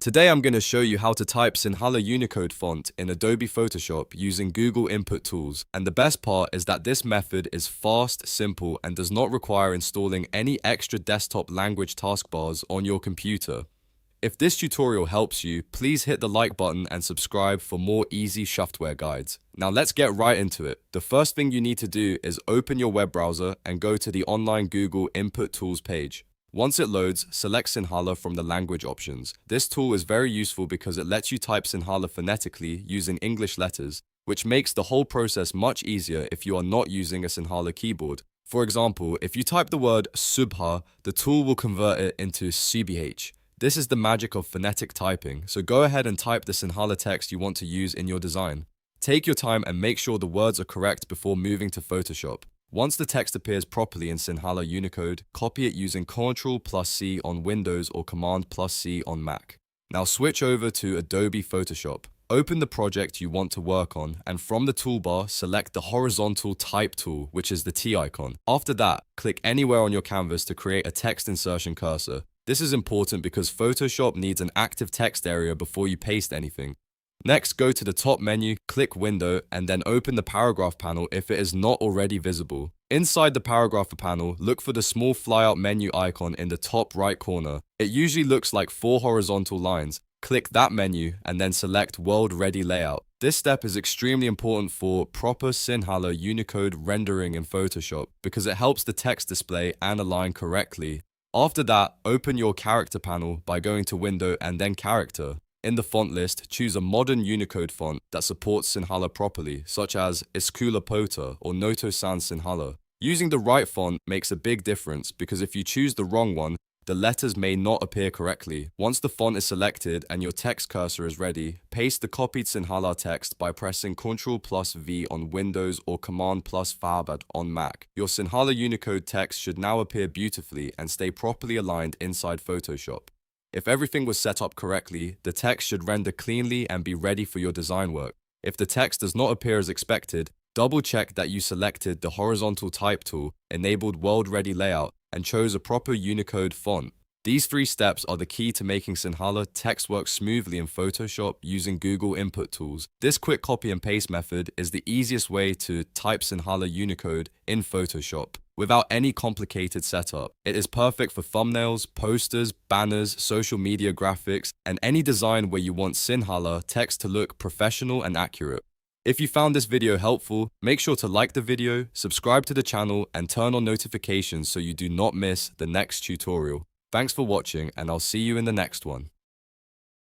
Today I'm going to show you how to type Sinhala Unicode font in Adobe Photoshop using Google input tools. And the best part is that this method is fast, simple, and does not require installing any extra desktop language taskbars on your computer. If this tutorial helps you, please hit the like button and subscribe for more easy software guides. Now let's get right into it. The first thing you need to do is open your web browser and go to the online Google input tools page. Once it loads, select Sinhala from the language options. This tool is very useful because it lets you type Sinhala phonetically using English letters, which makes the whole process much easier if you are not using a Sinhala keyboard. For example, if you type the word subha, the tool will convert it into CBH. This is the magic of phonetic typing, so go ahead and type the Sinhala text you want to use in your design. Take your time and make sure the words are correct before moving to Photoshop. Once the text appears properly in Sinhala Unicode, copy it using Ctrl+C on Windows or Command+C on Mac. Now switch over to Adobe Photoshop. Open the project you want to work on, and from the toolbar, select the horizontal type tool, which is the T icon. After that, click anywhere on your canvas to create a text insertion cursor. This is important because Photoshop needs an active text area before you paste anything. Next, go to the top menu, click Window, and then open the paragraph panel if it is not already visible. Inside the paragraph panel, look for the small flyout menu icon in the top right corner. It usually looks like 4 horizontal lines. Click that menu and then select World Ready Layout. This step is extremely important for proper Sinhala Unicode rendering in Photoshop because it helps the text display and align correctly. After that, open your character panel by going to Window and then Character. In the font list, choose a modern Unicode font that supports Sinhala properly, such as Iskula Pota or Noto Sans Sinhala. Using the right font makes a big difference because if you choose the wrong one, the letters may not appear correctly. Once the font is selected and your text cursor is ready, paste the copied Sinhala text by pressing Ctrl+V on Windows or Command+Fab on Mac. Your Sinhala Unicode text should now appear beautifully and stay properly aligned inside Photoshop. If everything was set up correctly, the text should render cleanly and be ready for your design work. If the text does not appear as expected, double check that you selected the horizontal type tool, enabled World Ready Layout, and chose a proper Unicode font. These 3 steps are the key to making Sinhala text work smoothly in Photoshop using Google input tools. This quick copy and paste method is the easiest way to type Sinhala Unicode in Photoshop without any complicated setup. It is perfect for thumbnails, posters, banners, social media graphics, and any design where you want Sinhala text to look professional and accurate. If you found this video helpful, make sure to like the video, subscribe to the channel, and turn on notifications so you do not miss the next tutorial. Thanks for watching, and I'll see you in the next one.